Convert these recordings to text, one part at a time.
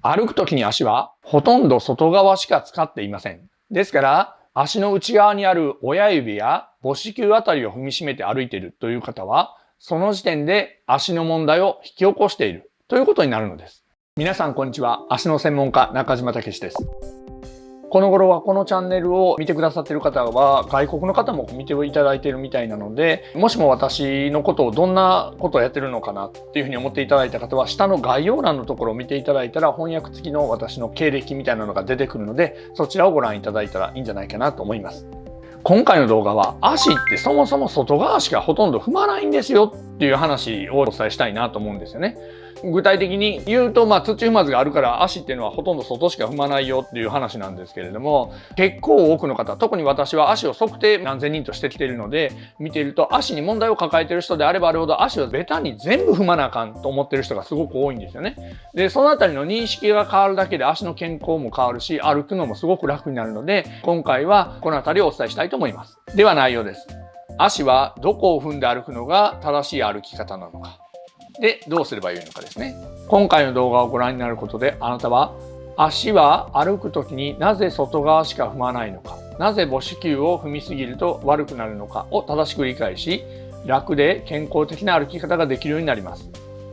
歩くときに足はほとんど外側しか使っていません。ですから、足の内側にある親指や母子球あたりを踏みしめて歩いているという方は、その時点で足の問題を引き起こしているということになるのです。皆さんこんにちは。足の専門家中島武史です。この頃はこのチャンネルを見てくださっている方は外国の方も見ていただいているみたいなので、もしも私のことをどんなことをやってるのかなっていうふうに思っていただいた方は、下の概要欄のところを見ていただいたら翻訳付きの私の経歴みたいなのが出てくるので、そちらをご覧いただいたらいいんじゃないかなと思います。今回の動画は足ってそもそも外側しかほとんど踏まないんですよっていう話をお伝えしたいなと思うんですよね。具体的に言うと、土踏まずがあるから足っていうのはほとんど外しか踏まないよっていう話なんですけれども、結構多くの方、特に私は足を測定何千人としてきているので見ていると、足に問題を抱えている人であればあるほど足をベタに全部踏まなあかんと思っている人がすごく多いんですよね。で、そのあたりの認識が変わるだけで足の健康も変わるし、歩くのもすごく楽になるので、今回はこのあたりをお伝えしたいと思います。では内容です。足はどこを踏んで歩くのが正しい歩き方なのか。で、どうすればよいのかですね。今回の動画をご覧になることで、あなたは足は歩くときになぜ外側しか踏まないのか、なぜ母子球を踏みすぎると悪くなるのかを正しく理解し、楽で健康的な歩き方ができるようになります。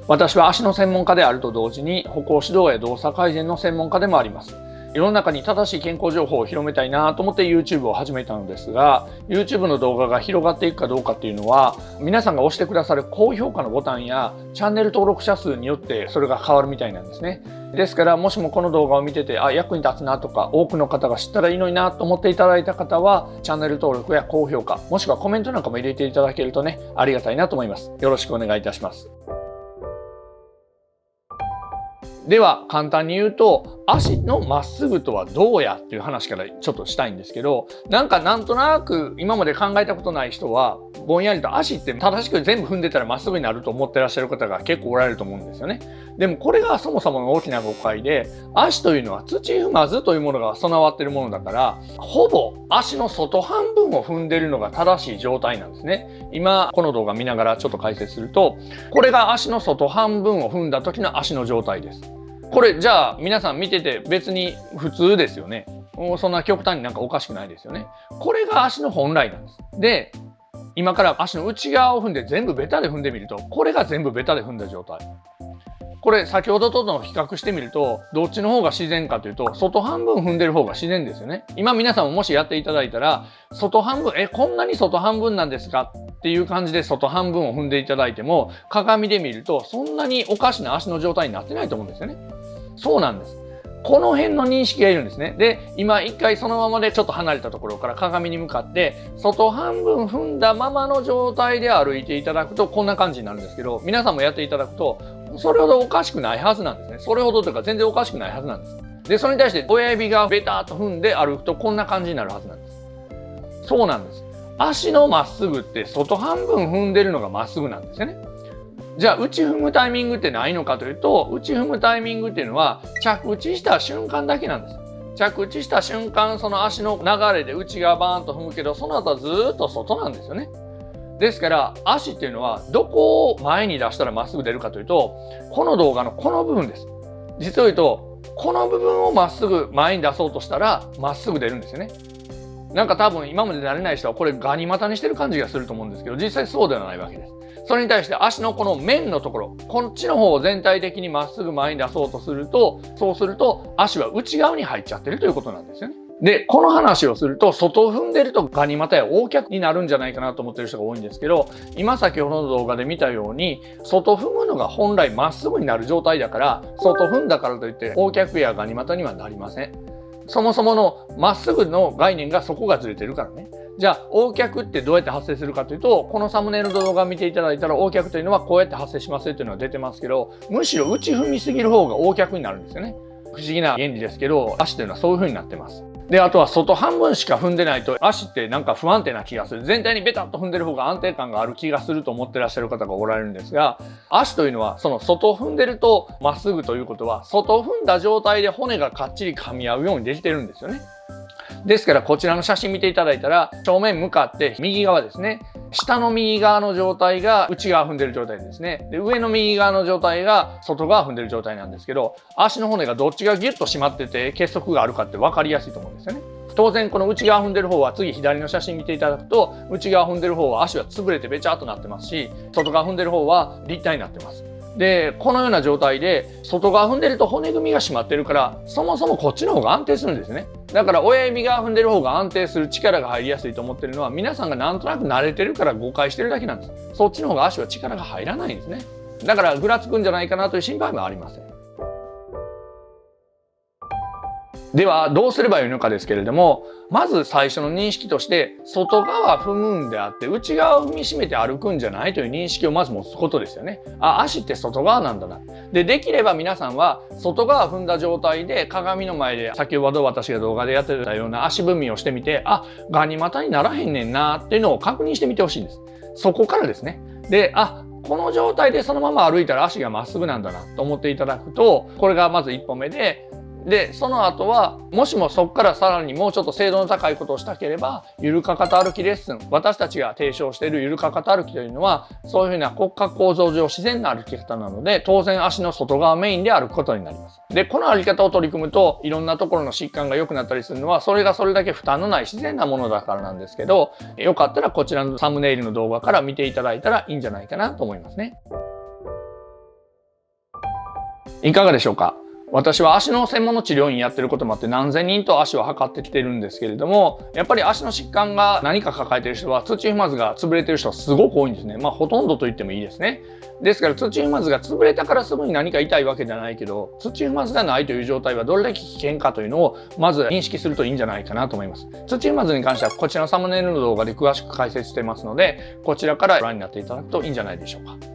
私は足の専門家であると同時に、歩行指導や動作改善の専門家でもあります。世の中に正しい健康情報を広めたいなと思って YouTube を始めたのですが、 YouTube の動画が広がっていくかどうかっていうのは、皆さんが押してくださる高評価のボタンやチャンネル登録者数によってそれが変わるみたいなんですね。ですから、もしもこの動画を見てて役に立つなとか、多くの方が知ったらいいのになと思っていただいた方は、チャンネル登録や高評価、もしくはコメントなんかも入れていただけるとね、ありがたいなと思います。よろしくお願いいたします。では簡単に言うと、足のまっすぐとはどうやっていう話からちょっとしたいんですけど、なんとなく今まで考えたことない人はぼんやりと足って正しく全部踏んでたらまっすぐになると思ってらっしゃる方が結構おられると思うんですよね。でもこれがそもそもの大きな誤解で、足というのは土踏まずというものが備わっているものだから、ほぼ足の外半分を踏んでいるのが正しい状態なんですね。今この動画見ながらちょっと解説すると、これが足の外半分を踏んだ時の足の状態です。これじゃあ皆さん見てて別に普通ですよね。そんな極端になんかおかしくないですよね。これが足の本来なんです。で、今から足の内側を踏んで全部ベタで踏んでみると、これが全部ベタで踏んだ状態。これ先ほどとの比較してみると、どっちの方が自然かというと、外半分踏んでる方が自然ですよね。今皆さんももしやっていただいたら、外半分こんなに外半分なんですかっていう感じで外半分を踏んでいただいても、鏡で見るとそんなにおかしな足の状態になってないと思うんですよね。そうなんです。この辺の認識がいるんですね。で、今一回そのままでちょっと離れたところから鏡に向かって外半分踏んだままの状態で歩いていただくとこんな感じになるんですけど、皆さんもやっていただくとそれほどおかしくないはずなんですね。それほどというか全然おかしくないはずなんです。で、それに対して親指がベターと踏んで歩くとこんな感じになるはずなんです。そうなんです。足のまっすぐって外半分踏んでるのがまっすぐなんですよね。じゃあ内踏むタイミングってないのかというと、内踏むタイミングっていうのは着地した瞬間だけなんです。着地した瞬間、その足の流れで内側バーンと踏むけど、その後はずっと外なんですよね。ですから足っていうのはどこを前に出したらまっすぐ出るかというと、この動画のこの部分です。実を言うと、この部分をまっすぐ前に出そうとしたらまっすぐ出るんですよね。なんか多分今まで慣れない人はこれガニ股にしてる感じがすると思うんですけど、実際そうではないわけです。それに対して足のこの面のところ、こっちの方を全体的にまっすぐ前に出そうとすると、そうすると足は内側に入っちゃってるということなんですよね。で、この話をすると、外を踏んでるとガニ股や横脚になるんじゃないかなと思ってる人が多いんですけど、今先ほどの動画で見たように、外踏むのが本来まっすぐになる状態だから、外踏んだからといって横脚やガニ股にはなりません。そもそものまっすぐの概念がそこがずれてるからね。じゃあ横脚ってどうやって発生するかというと、このサムネイルの動画を見ていただいたら、横脚というのはこうやって発生しますよというのが出てますけど、むしろ内踏みすぎる方が横脚になるんですよね。不思議な原理ですけど、足というのはそういう風になってます。で、あとは外半分しか踏んでないと足ってなんか不安定な気がする。全体にベタッと踏んでる方が安定感がある気がすると思ってらっしゃる方がおられるんですが、足というのはその外を踏んでるとまっすぐということは、外を踏んだ状態で骨がかっちり噛み合うようにできてるんですよね。ですからこちらの写真見ていただいたら、正面向かって右側ですね。下の右側の状態が内側踏んでる状態ですね。で、上の右側の状態が外側踏んでる状態なんですけど、足の骨がどっちがギュッと締まってて結束があるかって分かりやすいと思うんですよね。当然この内側踏んでる方は次左の写真見ていただくと、内側踏んでる方は足は潰れてべちゃっとなってますし、外側踏んでる方は立体になってます。で、このような状態で外側踏んでると骨組みが締まってるから、そもそもこっちの方が安定するんですね。だから親指側踏んでる方が安定する、力が入りやすいと思ってるのは、皆さんがなんとなく慣れてるから誤解してるだけなんです。そっちの方が足は力が入らないんですね。だからぐらつくんじゃないかなという心配もありません。ではどうすればいいのかですけれども、まず最初の認識として、外側踏むんであって内側を踏みしめて歩くんじゃないという認識をまず持つことですよね。あ、足って外側なんだな。で、できれば皆さんは外側踏んだ状態で鏡の前で、先ほど私が動画でやってたような足踏みをしてみて、あ、ガニ股にならへんねんなっていうのを確認してみてほしいんです。そこからですね。で、この状態でそのまま歩いたら足がまっすぐなんだなと思っていただくと、これがまず一歩目で、その後は、もしもそこからさらにもうちょっと精度の高いことをしたければ、ゆるかかと歩きレッスン、私たちが提唱しているゆるかかと歩きというのは、そういうふうな骨格構造上自然な歩き方なので、当然足の外側メインで歩くことになります。で、この歩き方を取り組むと、いろんなところの疾患が良くなったりするのは、それがそれだけ負担のない自然なものだからなんですけど、よかったらこちらのサムネイルの動画から見ていただいたらいいんじゃないかなと思いますね。いかがでしょうか？私は足の専門の治療院やってることもあって何千人と足を測ってきてるんですけれども、やっぱり足の疾患が何か抱えてる人は土踏まずが潰れてる人はすごく多いんですね。ほとんどと言ってもいいですね。ですから土踏まずが潰れたからすぐに何か痛いわけじゃないけど、土踏まずがないという状態はどれだけ危険かというのをまず認識するといいんじゃないかなと思います。土踏まずに関してはこちらのサムネイルの動画で詳しく解説してますので、こちらからご覧になっていただくといいんじゃないでしょうか。